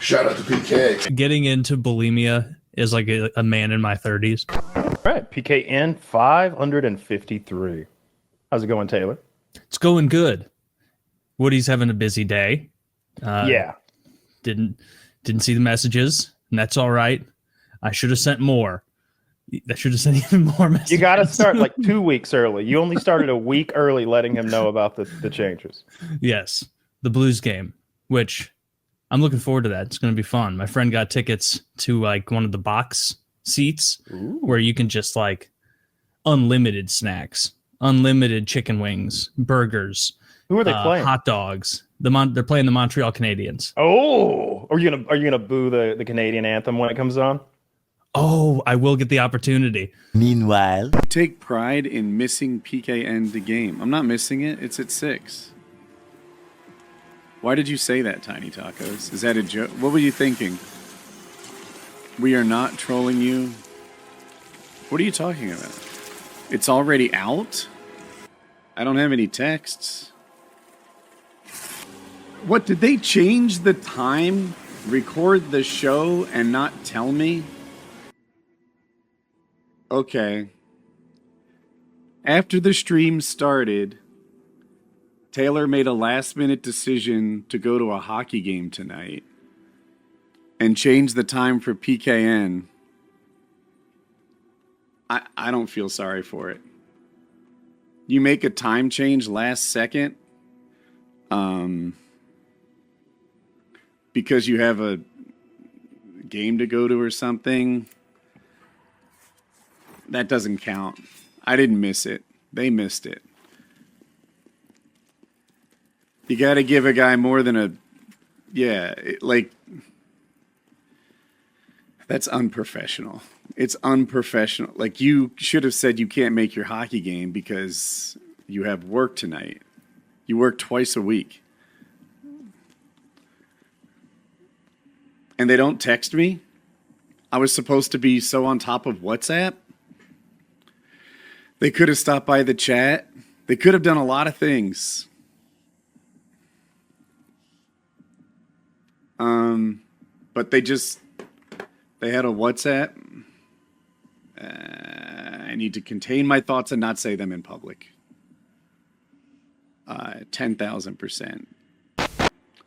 Shout out to PKA. Getting into bulimia is like a man in my 30s. All right, PKN 553. How's it going, Taylor? It's going good. Woody's having a busy day. Yeah. Didn't see the messages, and that's all right. I should have sent more. I should have sent even more messages. You got to start like 2 weeks early. You only started a week early letting him know about the changes. Yes, the Blues game, which I'm looking forward to that. It's going to be fun. My friend got tickets to like one of the box seats. Ooh. Where you can just like unlimited snacks, unlimited chicken wings, burgers. Who are they playing? Hot dogs. They're playing the Montreal Canadiens. Oh, are you gonna boo the Canadian anthem when it comes on? Oh, I will get the opportunity. Meanwhile, I take pride in missing PKN the game. I'm not missing it. It's at 6. Why did you say that, Tiny Tacos? Is that a joke? What were you thinking? We are not trolling you. What are you talking about? It's already out? I don't have any texts. What, did they change the time, record the show, and not tell me? Okay. After the stream started, Taylor made a last-minute decision to go to a hockey game tonight and change the time for PKN. I don't feel sorry for it. You make a time change last second because you have a game to go to or something. That doesn't count. I didn't miss it. They missed it. You got to give a guy more than a... Yeah, that's unprofessional. It's unprofessional. Like, you should have said you can't make your hockey game because you have work tonight. You work twice a week. And they don't text me? I was supposed to be so on top of WhatsApp? They could have stopped by the chat. They could have done a lot of things. But they had a WhatsApp. I need to contain my thoughts and not say them in public. 10,000%.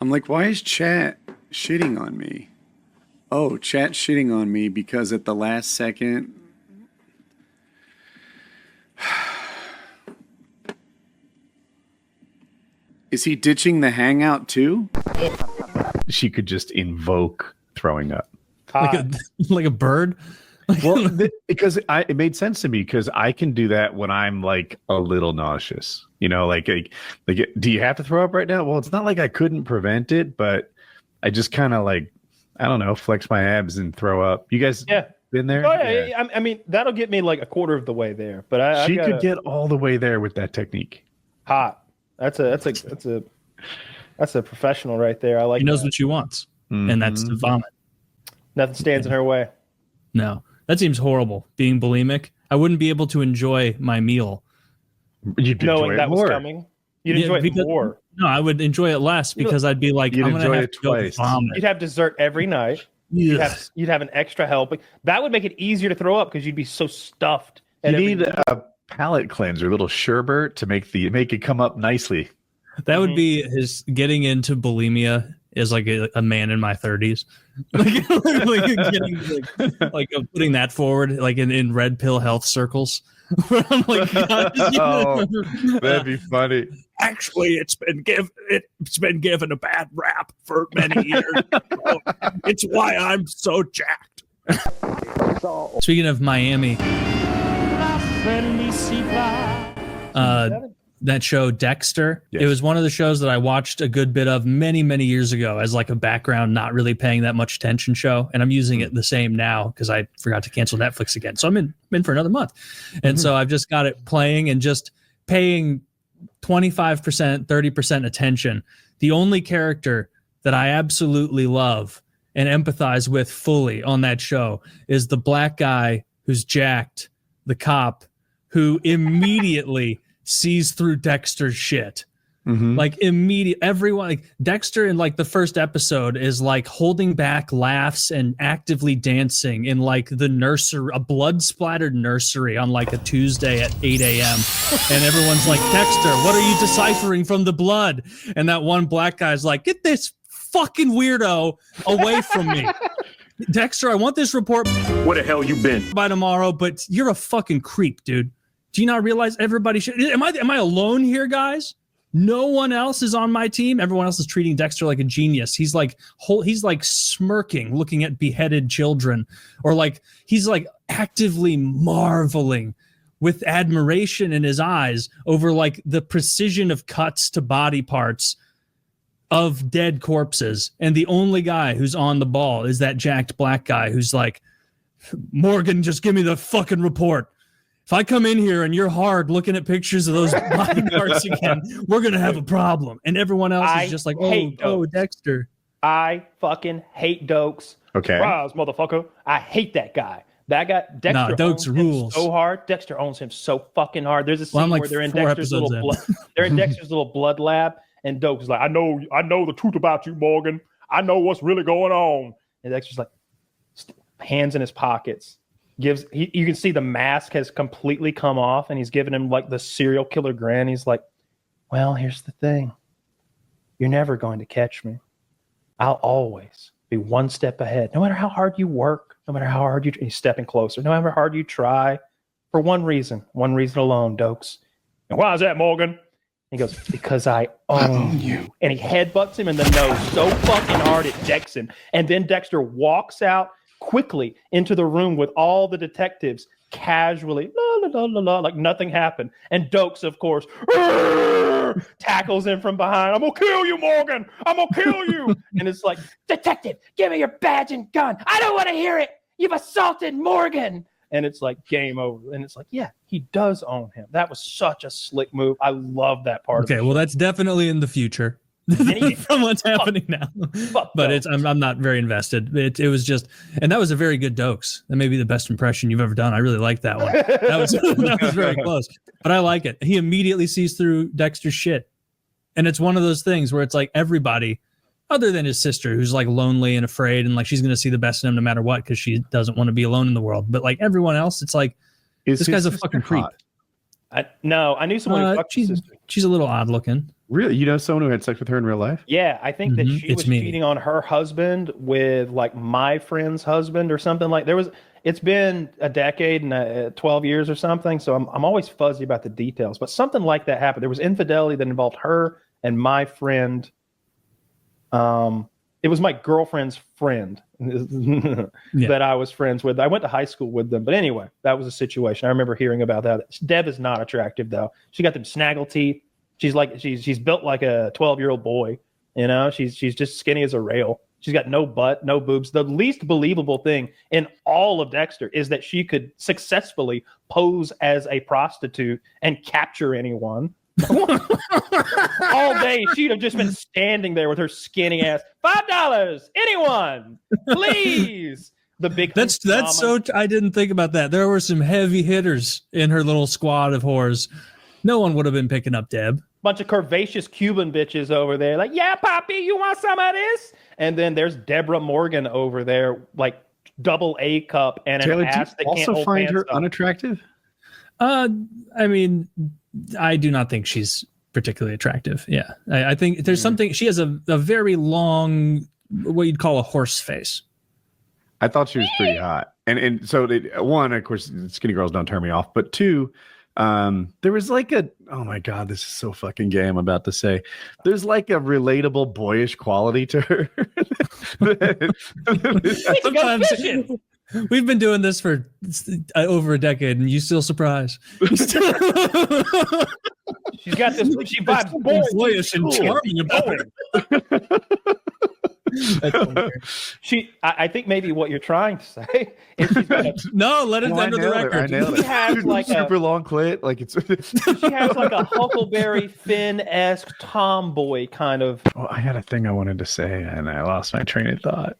I'm like, why is chat shitting on me? Oh, chat shitting on me because at the last second... Is he ditching the hangout too? She could just invoke throwing up. Like a bird? Well, because it made sense to me because I can do that when I'm like a little nauseous. You know, like, do you have to throw up right now? Well, it's not like I couldn't prevent it, but I just kind of like, I don't know, flex my abs and throw up. You guys been there? Oh, yeah. I mean, that'll get me like a quarter of the way there. But she could get all the way there with that technique. Hot. That's a professional right there. I like. She knows that. what she wants, and that's to vomit. Nothing stands in her way. No, that seems horrible. Being bulimic, I wouldn't be able to enjoy my meal. You'd knowing that more. was coming. You'd enjoy it more. No, I would enjoy it less because I'd be like, you'd I'm enjoy gonna have it to go twice. vomit. You'd have dessert every night. You'd have an extra helping. That would make it easier to throw up because you'd be so stuffed. You need a palate cleanser, a little sherbet to make it come up nicely. That would be his getting into bulimia is like a man in my 30s. like putting that forward like in red pill health circles. Where I'm like, oh, that'd be funny. Actually, it's been given a bad rap for many years. It's why I'm so jacked. Speaking of Miami, that show Dexter, yes. It was one of the shows that I watched a good bit of many, many years ago as like a background, not really paying that much attention show. And I'm using it the same now because I forgot to cancel Netflix again. So I'm in for another month. And so I've just got it playing and just paying 25%, 30% attention. The only character that I absolutely love and empathize with fully on that show is the black guy who's jacked, the cop who immediately sees through Dexter's shit. Like immediate, everyone, like Dexter in like the first episode is like holding back laughs and actively dancing in like the nursery, a blood splattered nursery on like a Tuesday at 8 a.m. And everyone's like, Dexter, what are you deciphering from the blood? And that one black guy's like, get this fucking weirdo away from me. Dexter, I want this report. Where the hell you been? By tomorrow, but you're a fucking creep, dude. Do you not realize everybody should? Am I alone here, guys? No one else is on my team. Everyone else is treating Dexter like a genius. He's like smirking, looking at beheaded children, or like he's like actively marveling with admiration in his eyes over like the precision of cuts to body parts of dead corpses. And the only guy who's on the ball is that jacked black guy who's like, Morgan, just give me the fucking report. If I come in here and you're hard looking at pictures of those body parts again, we're going to have a problem. And everyone else is just like, oh, Dexter. I fucking hate Dokes. Okay. Surprise, motherfucker. I hate that guy. That guy, Dexter Dokes rules so hard. Dexter owns him so fucking hard. There's a scene where they're in Dexter's little blood lab, and Dokes is like, I know the truth about you, Morgan. I know what's really going on. And Dexter's like, hands in his pockets. You can see the mask has completely come off, and he's giving him like the serial killer grin. He's like, well, here's the thing. You're never going to catch me. I'll always be one step ahead. No matter how hard you work, no matter how hard he's stepping closer, no matter how hard you try, for one reason alone, Dokes. And why is that, Morgan? He goes, because I own you. And he headbutts him in the nose so fucking hard it decks him. And then Dexter walks out quickly into the room with all the detectives, casually, like nothing happened. And Dokes, of course, tackles him from behind. I'm gonna kill you, Morgan. I'm gonna kill you. And it's like, detective, give me your badge and gun. I don't want to hear it. You've assaulted Morgan. And it's like game over. And it's like, yeah, he does own him. That was such a slick move. I love that part. Okay, well, that's definitely in the future. From what's happening now, but I'm not very invested. It was just, and that was a very good Dokes. That may be the best impression you've ever done. I really like that one. That was very close, but I like it. He immediately sees through Dexter's shit, and it's one of those things where it's like everybody, other than his sister, who's like lonely and afraid, and like she's going to see the best in him no matter what because she doesn't want to be alone in the world. But like everyone else, it's like this guy's a fucking creep. I knew someone who fucked his sister. She's a little odd looking. Really? You know someone who had sex with her in real life? Yeah, I think that she was cheating on her husband with like my friend's husband or something. Like it's been a decade and 12 years or something. So I'm always fuzzy about the details, but something like that happened. There was infidelity that involved her and my friend. It was my girlfriend's friend that I was friends with. I went to high school with them, but anyway, that was a situation. I remember hearing about that. Deb is not attractive though. She got them snaggle teeth. She's built like a 12-year-old boy, you know. She's just skinny as a rail. She's got no butt, no boobs. The least believable thing in all of Dexter is that she could successfully pose as a prostitute and capture anyone. All day she'd have just been standing there with her skinny ass. $5, anyone, please. The big that's so I didn't think about that. There were some heavy hitters in her little squad of whores. No one would have been picking up Deb. Bunch of curvaceous Cuban bitches over there, like, yeah, Poppy, you want some of this? And then there's Deborah Morgan over there, like double A cup and Taylor, an ass that can't hold also find her up. unattractive? I mean, I do not think she's particularly attractive. Yeah, I think there's something. She has a very long, what you'd call a horse face. I thought she was pretty hot, and so one, of course, skinny girls don't turn me off, but two. There was like oh my God, this is so fucking gay. I'm about to say there's like a relatable boyish quality to her. Sometimes we've been doing this for over a decade and you still surprise. She's got this, she vibes boyish and charming about it. I think maybe what you're trying to say is she's got no, let it under the record. I nailed it. She has like super long clit, like it's. She has like a Huckleberry Finn-esque tomboy kind of. Well, I had a thing I wanted to say and I lost my train of thought.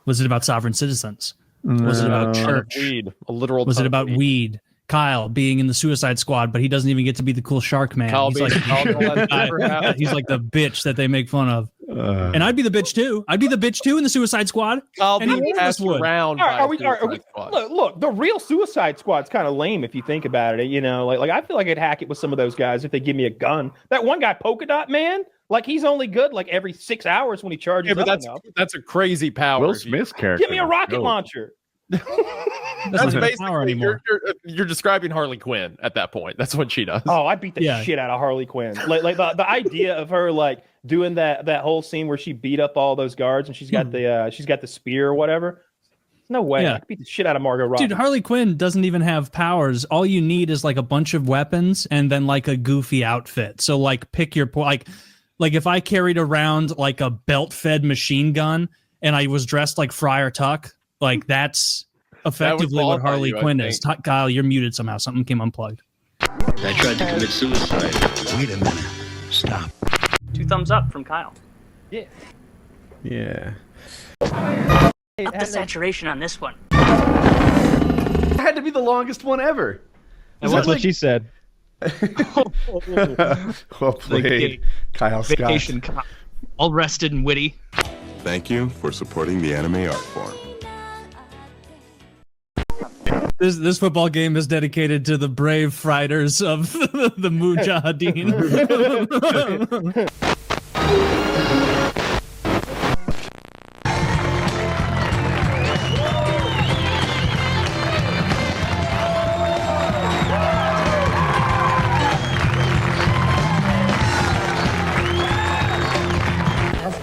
Was it about sovereign citizens? Was it about church? Weed, a literal. Was it about weed? Kyle being in the Suicide Squad, but he doesn't even get to be the cool shark man. He's like the bitch that they make fun of. And I'd be the bitch too. I'd be the bitch too in the Suicide Squad. I'll be passed around. Look, the real Suicide Squad's kind of lame if you think about it. You know, like I feel like I'd hack it with some of those guys if they give me a gun. That one guy, Polka Dot Man, like he's only good like every 6 hours when he charges. Yeah, but that's a crazy power. Will Smith's character. Give me a rocket launcher. That's basically you're describing Harley Quinn at that point. That's what she does. Oh, I beat the shit out of Harley Quinn. Like the idea of her like doing that whole scene where she beat up all those guards and she's got the spear or whatever. No way. I could beat the shit out of Margot Robbie. Dude, Harley Quinn doesn't even have powers. All you need is like a bunch of weapons and then like a goofy outfit. So like pick your like if I carried around like a belt-fed machine gun and I was dressed like Friar Tuck, like that's effectively what Harley Quinn is. Kyle, you're muted somehow. Something came unplugged. I tried to commit suicide. Wait a minute. Stop. 2 thumbs up from Kyle. Yeah. Yeah. Up the saturation on this one. It had to be the longest one ever. That's what she said. Well played, Kyle Vacation Scott. All rested and witty. Thank you for supporting the anime art form. This football game is dedicated to the brave fighters of the Mujahideen.